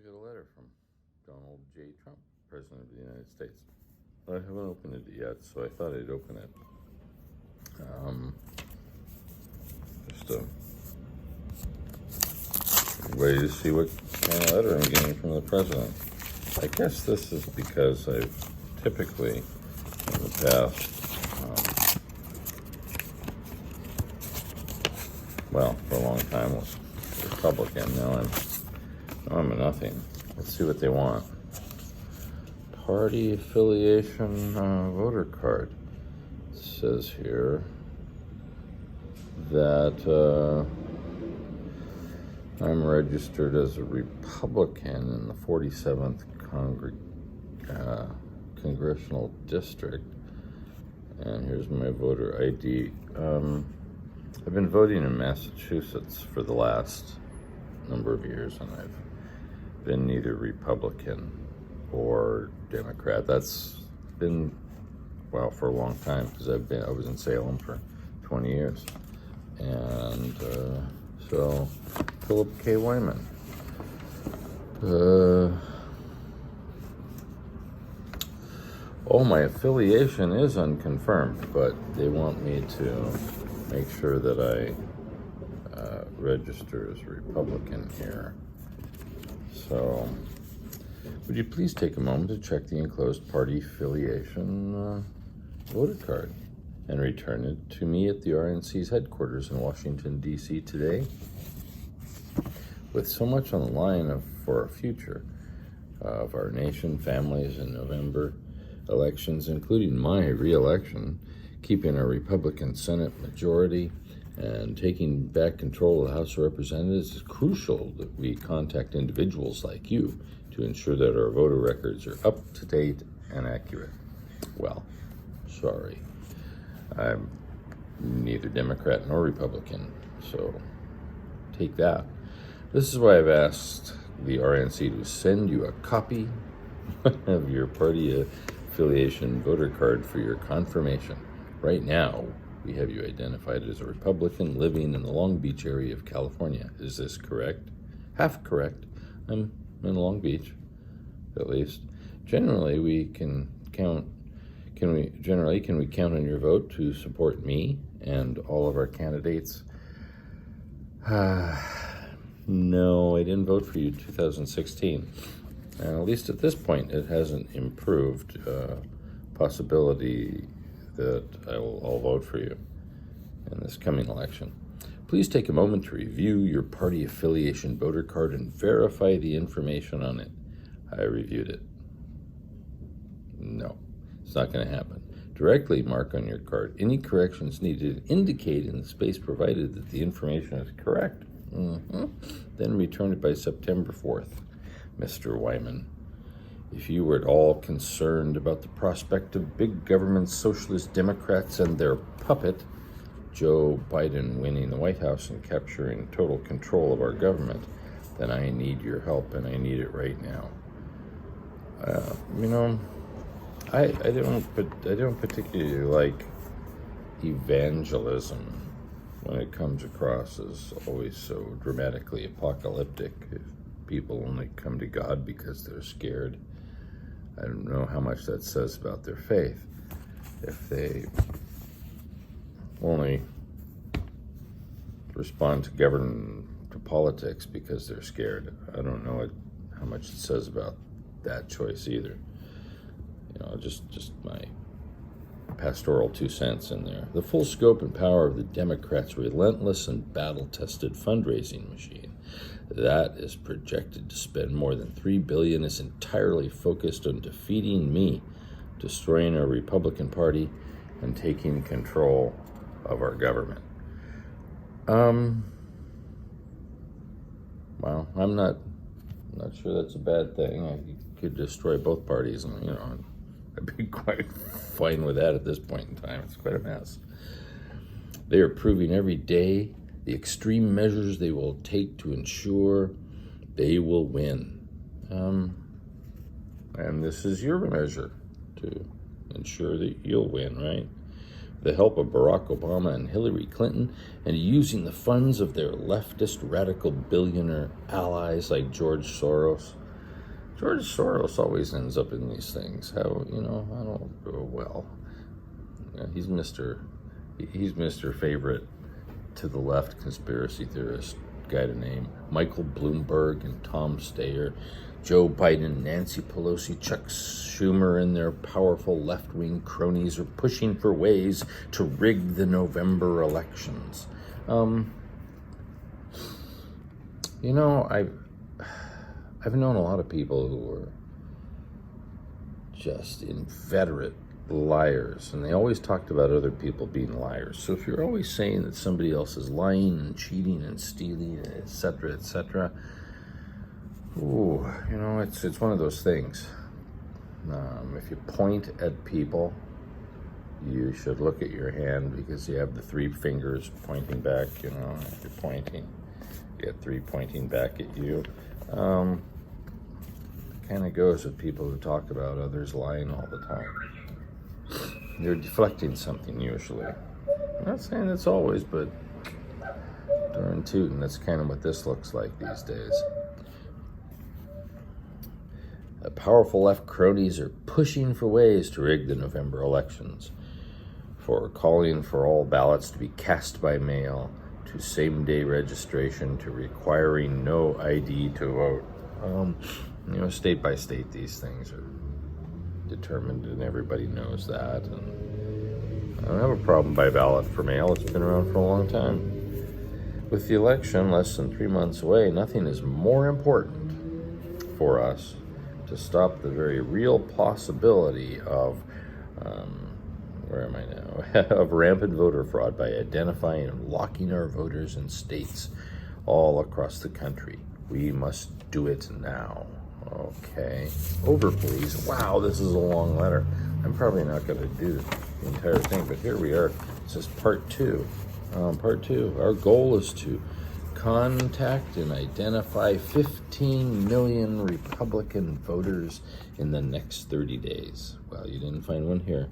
I got a letter from Donald J. Trump, President of the United States. I haven't opened it yet, so I thought I'd open it. Just a way to see what kind of letter I'm getting from the president. I guess this is because I've typically, in the past, for a long time was Republican. Now I'm a nothing. Let's see what they want. Party affiliation voter card. It says here that I'm registered as a Republican in the 47th Congressional District. And here's my voter ID. I've been voting in Massachusetts for the last number of years, and I've been neither Republican or Democrat. That's been, for a long time, because I was in Salem for 20 years. And so, Philip K. Wyman. My affiliation is unconfirmed, but they want me to make sure that I register as a Republican here. So, would you please take a moment to check the enclosed party affiliation voter card and return it to me at the RNC's headquarters in Washington, D.C. today? With so much on the line for our future of our nation, families, and November elections, including my re-election, keeping a Republican Senate majority, and taking back control of the House of Representatives, is crucial that we contact individuals like you to ensure that our voter records are up to date and accurate. Well, sorry. I'm neither Democrat nor Republican, so take that. This is why I've asked the RNC to send you a copy of your party affiliation voter card for your confirmation. Right now, we have you identified as a Republican living in the Long Beach area of California. Is this correct? Half correct. I'm in Long Beach, at least. Generally, can we count on your vote to support me and all of our candidates? No, I didn't vote for you in 2016. And at least at this point, it hasn't improved. Possibility that I'll vote for you in this coming election. Please take a moment to review your party affiliation voter card and verify the information on it. I reviewed it. No, it's not going to happen. Directly mark on your card any corrections needed, indicate in the space provided that the information is correct. Then return it by September 4th, Mr. Wyman. If you were at all concerned about the prospect of big government socialist Democrats and their puppet, Joe Biden, winning the White House and capturing total control of our government, then I need your help, and I need it right now. I don't particularly like evangelism when it comes across as always so dramatically apocalyptic. If people only come to God because they're scared, I don't know how much that says about their faith. If they only respond to politics because they're scared, I don't know how much it says about that choice either. Just my pastoral 2 cents in there. The full scope and power of the Democrats' relentless and battle-tested fundraising machine that is projected to spend more than $3 billion is entirely focused on defeating me, destroying our Republican Party, and taking control of our government. I'm not sure that's a bad thing. I could destroy both parties, and I'd be quite fine with that at this point in time. It's quite a mess. They are proving every day the extreme measures they will take to ensure they will win. And this is your measure to ensure that you'll win, right? The help of Barack Obama and Hillary Clinton, and using the funds of their leftist radical billionaire allies like George Soros, George Soros always ends up in these things. How, I don't go well. He's Mr. Favorite to the left conspiracy theorist guy to name. Michael Bloomberg and Tom Steyer, Joe Biden, Nancy Pelosi, Chuck Schumer, and their powerful left-wing cronies are pushing for ways to rig the November elections. I've known a lot of people who were just inveterate liars, and they always talked about other people being liars. So if you're always saying that somebody else is lying and cheating and stealing, etc., etc., it's one of those things. If you point at people, you should look at your hand, because you have the three fingers pointing back. If you're pointing, you got three pointing back at you. Kind of goes with people who talk about others lying all the time. They're deflecting something usually. I'm not saying that's always, but darn tootin', that's kind of what this looks like these days. Powerful left cronies are pushing for ways to rig the November elections, for calling for all ballots to be cast by mail, to same-day registration, to requiring no ID to vote. State by state, these things are determined, and everybody knows that. And I don't have a problem by ballot for mail. It's been around for a long time. With the election less than 3 months away, nothing is more important for us to stop the very real possibility of, where am I now, of rampant voter fraud by identifying and locking our voters in states all across the country. We must do it now. Okay. Over, please. Wow, this is a long letter. I'm probably not going to do the entire thing, but here we are. This is part two. Our goal is to contact and identify 15 million Republican voters in the next 30 days. Well, you didn't find one here.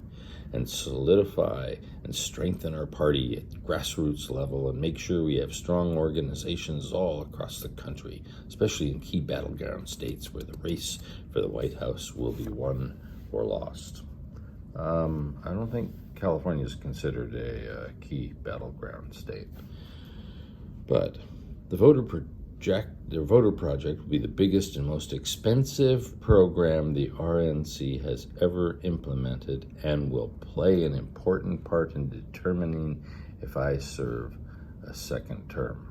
And solidify and strengthen our party at grassroots level, and make sure we have strong organizations all across the country, especially in key battleground states where the race for the White House will be won or lost. I don't think California is considered a key battleground state, but the voter project will be the biggest and most expensive program the RNC has ever implemented, and will play an important part in determining if I serve a second term.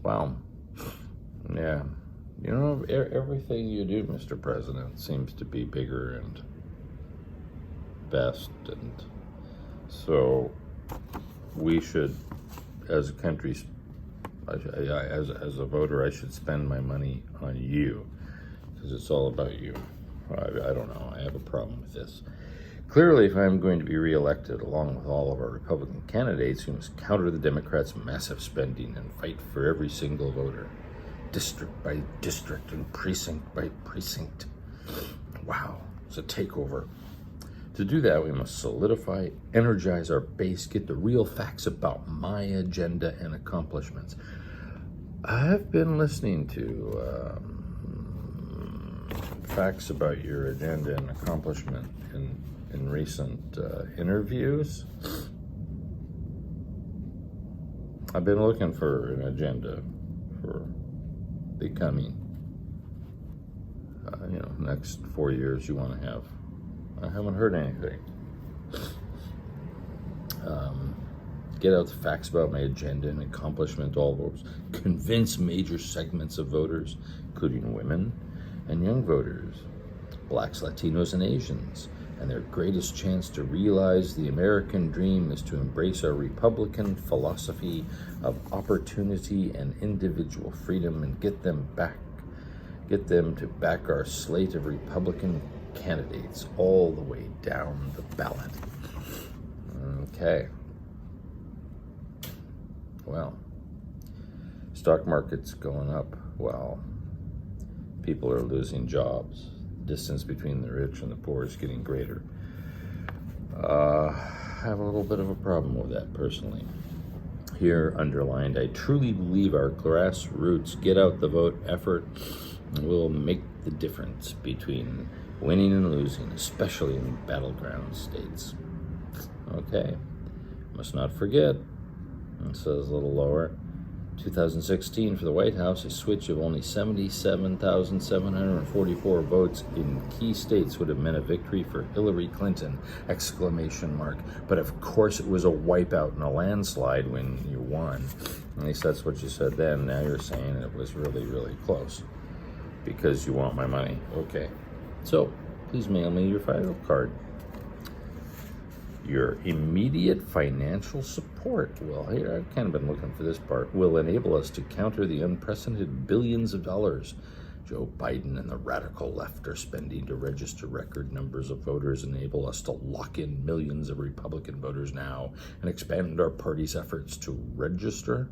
Wow. Yeah. Everything you do, Mr. President, seems to be bigger and best, and so we should, as a country, as a voter, I should spend my money on you, because it's all about you. I don't know. I have a problem with this. Clearly, if I'm going to be reelected, along with all of our Republican candidates, we must counter the Democrats' massive spending and fight for every single voter, district by district and precinct by precinct. Wow, it's a takeover. To do that, we must solidify, energize our base, get the real facts about my agenda and accomplishments. I've been listening to facts about your agenda and accomplishment in recent interviews. I've been looking for an agenda for the coming, next 4 years you want to have. I haven't heard anything. Get out the facts about my agenda and accomplishment, all those. Convince major segments of voters, including women and young voters, blacks, Latinos, and Asians, and their greatest chance to realize the American dream is to embrace our Republican philosophy of opportunity and individual freedom, and get them to back our slate of Republican candidates all the way down the ballot. Okay. Well, stock market's going up while people are losing jobs. Distance between the rich and the poor is getting greater. I have a little bit of a problem with that personally. Here underlined, I truly believe our grassroots get out the vote effort will make the difference between winning and losing, especially in battleground states. Okay, must not forget, it says a little lower, 2016 for the White House, a switch of only 77,744 votes in key states would have meant a victory for Hillary Clinton, ! But of course it was a wipeout and a landslide when you won. At least that's what you said then. Now you're saying it was really, really close because you want my money. Okay, so please mail me your final card. Your immediate financial support, well, here, I've kind of been looking for this part, will enable us to counter the unprecedented billions of dollars Joe Biden and the radical left are spending to register record numbers of voters, enable us to lock in millions of Republican voters now and expand our party's efforts to register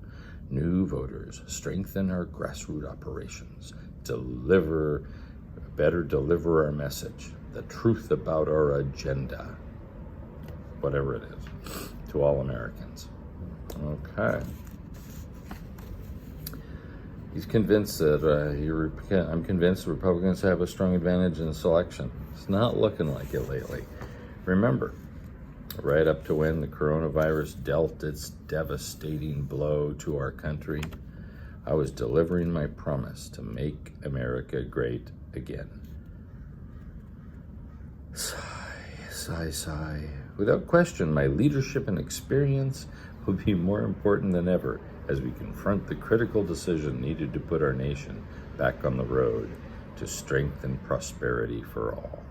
new voters, strengthen our grassroots operations, better deliver our message, the truth about our agenda, whatever it is, to all Americans. Okay. He's convinced that I'm convinced the Republicans have a strong advantage in this election. It's not looking like it lately. Remember, right up to when the coronavirus dealt its devastating blow to our country, I was delivering my promise to make America great again. Sigh, sigh. Without question, my leadership and experience will be more important than ever as we confront the critical decision needed to put our nation back on the road to strength and prosperity for all.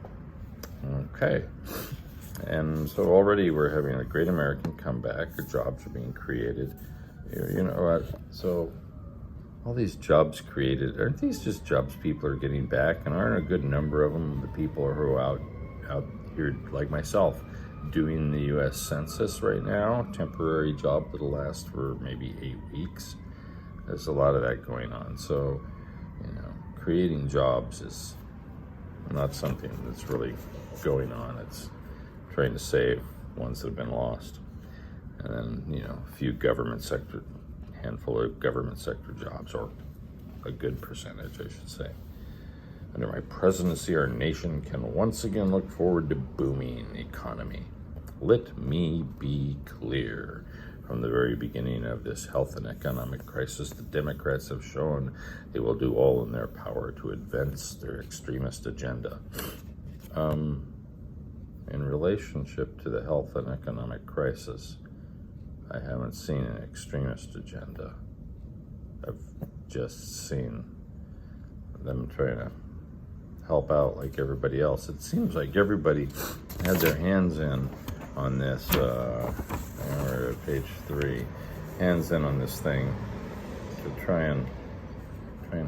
Okay. And so already we're having a great American comeback. Jobs are being created. You know what? So all these jobs created, aren't these just jobs people are getting back? And aren't a good number of them the people who are out here, like myself, doing the U.S. Census right now, temporary job that'll last for maybe 8 weeks. There's a lot of that going on. So, creating jobs is not something that's really going on. It's trying to save ones that have been lost. And then, a handful of government sector jobs, or a good percentage, I should say. Under my presidency, our nation can once again look forward to booming economy. Let me be clear. From the very beginning of this health and economic crisis, the Democrats have shown they will do all in their power to advance their extremist agenda. In relationship to the health and economic crisis, I haven't seen an extremist agenda. I've just seen them trying to help out like everybody else. It seems like everybody had their hands in on this, we're at page 3, hands in on this thing to try and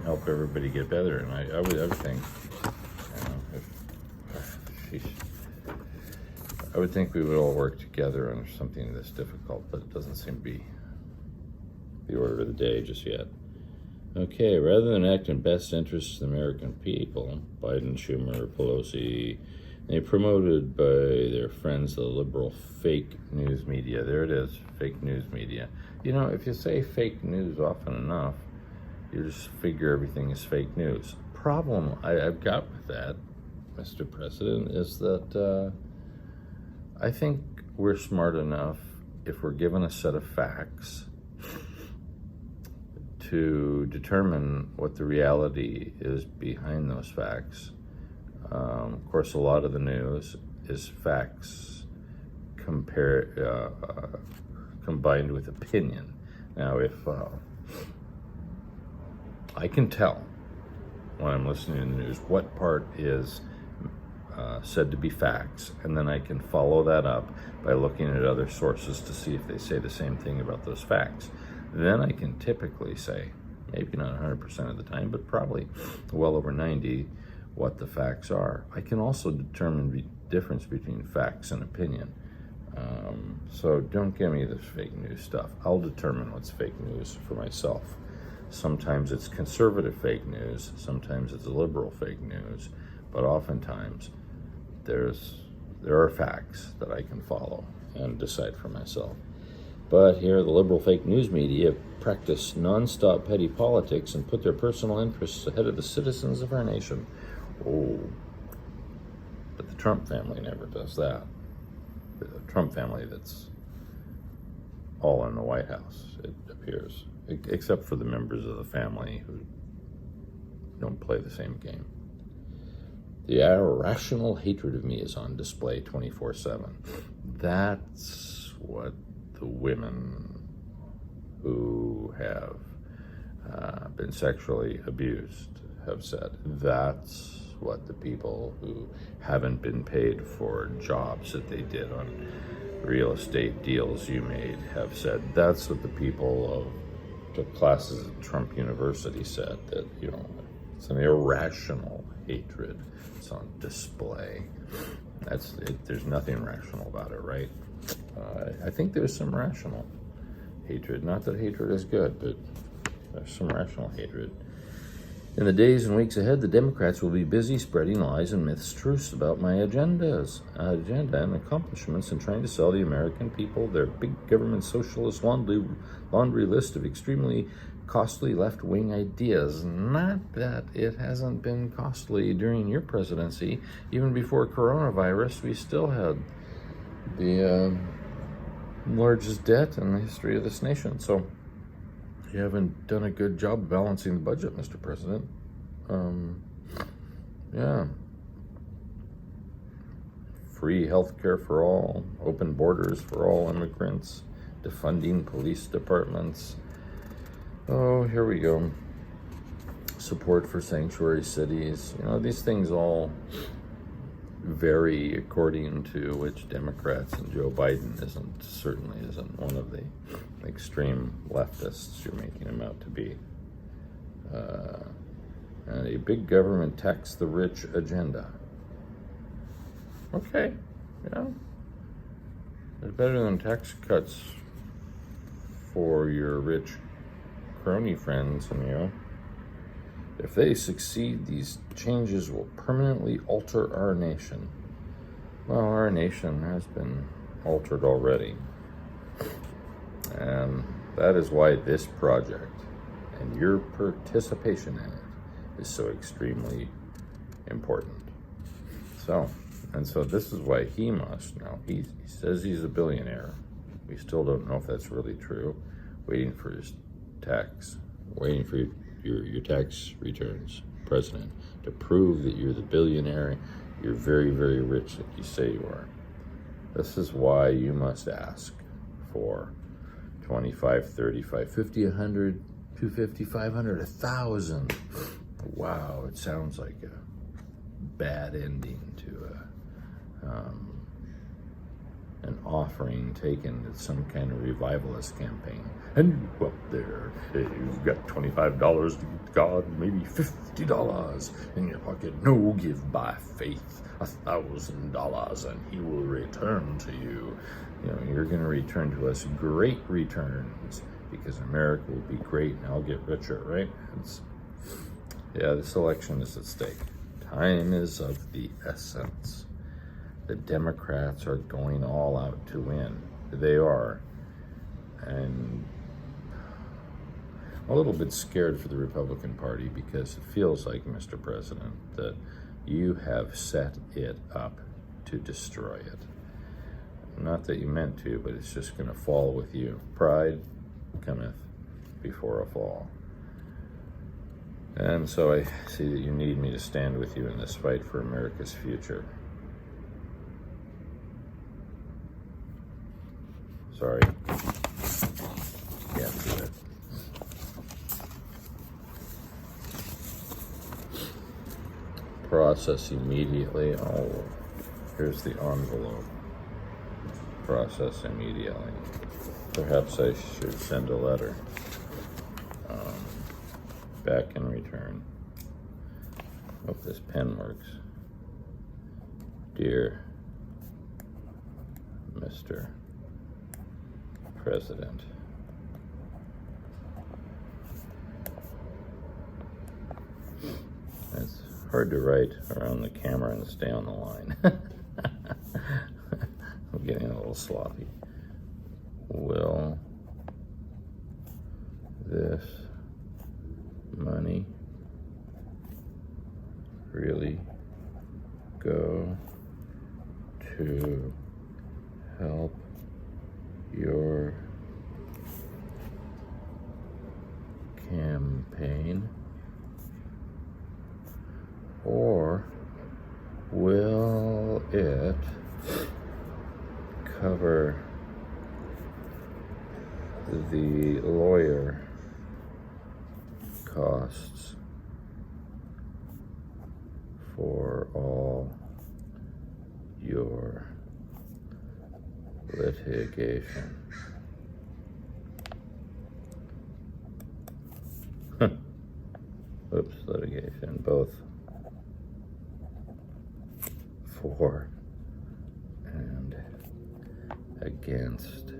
help everybody get better. And I would think, I would think we would all work together on something this difficult, but it doesn't seem to be the order of the day just yet. Okay, rather than act in best interests of the American people, Biden, Schumer, Pelosi, they promoted by their friends the liberal fake news media. There it is, fake news media. If you say fake news often enough, you just figure everything is fake news. Problem I've got with that, Mr. President, is that I think we're smart enough, if we're given a set of facts, to determine what the reality is behind those facts. Of course, a lot of the news is facts combined with opinion. Now, if I can tell when I'm listening to the news what part is said to be facts, and then I can follow that up by looking at other sources to see if they say the same thing about those facts. Then I can typically say, maybe not 100% of the time, but probably well over 90%, what the facts are. I can also determine the difference between facts and opinion. So don't give me this fake news stuff. I'll determine what's fake news for myself. Sometimes it's conservative fake news, sometimes it's liberal fake news, but oftentimes there are facts that I can follow and decide for myself. But here, the liberal fake news media practice non-stop petty politics and put their personal interests ahead of the citizens of our nation. Oh, but the Trump family never does that. The Trump family that's all in the White House, it appears, except for the members of the family who don't play the same game. The irrational hatred of me is on display 24/7. That's what the women who have been sexually abused have said. That's what the people who haven't been paid for jobs that they did on real estate deals you made have said. That's what the people of the classes at Trump University said, that, you know, it's an irrational hatred. It's on display. That's it. There's nothing rational about it, right? I think there's some rational hatred. Not that hatred is good, but there's some rational hatred. In the days and weeks ahead, the Democrats will be busy spreading lies and mistruths about my agenda and accomplishments, and trying to sell the American people their big government socialist laundry list of extremely costly left-wing ideas. Not that it hasn't been costly during your presidency. Even before coronavirus, we still had the largest debt in the history of this nation. So you haven't done a good job balancing the budget, Mr. President. Yeah. Free health care for all, open borders for all immigrants, defunding police departments. Oh, here we go. Support for sanctuary cities. You know, these things all vary according to which Democrats, and Joe Biden certainly isn't one of the extreme leftists you're making him out to be. And a big government tax the rich agenda. Okay, yeah. It's better than tax cuts for your rich crony friends and you. If they succeed, these changes will permanently alter our nation. Well, our nation has been altered already. And that is why this project and your participation in it is so extremely important. So this is why he must now. He says he's a billionaire. We still don't know if that's really true. Waiting for his your tax returns, President, to prove that you're the billionaire, you're very, very rich like you say you are. This is why you must ask for 25, 35, 50, 100, 250, 500, 1,000. Wow, it sounds like a bad ending to an offering taken at some kind of revivalist campaign. And you go up there, you've got $25 to give God, maybe $50 in your pocket. No, give by faith $1,000, and He will return to you. You know, you're going to return to us great returns, because America will be great and I'll get richer, right? This election is at stake. Time is of the essence. The Democrats are going all out to win. They are. And I'm a little bit scared for the Republican Party, because it feels like, Mr. President, that you have set it up to destroy it. Not that you meant to, but it's just going to fall with you. Pride cometh before a fall. And so I see that you need me to stand with you in this fight for America's future. Sorry. Can't do it. Process immediately. Oh, here's the envelope. Process immediately. Perhaps I should send a letter. Back in return. Hope this pen works. Dear Mr. President, it's hard to write around the camera and stay on the line. I'm getting a little sloppy. will this money really go to help your campaign, or will it cover the lawyer costs for all your litigation? Oops, litigation, both for and against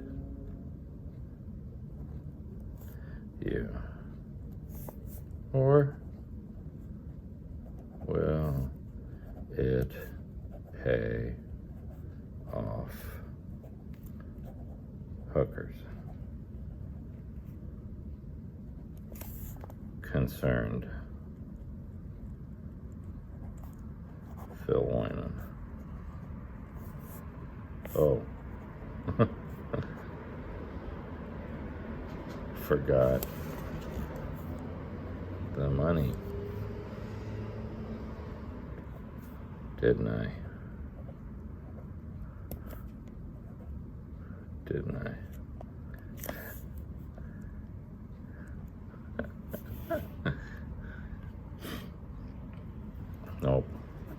you. Or will it pay off hookers? Concerned Phil Wyman. Oh. Forgot the money, didn't I? Didn't I? Nope.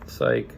Psych.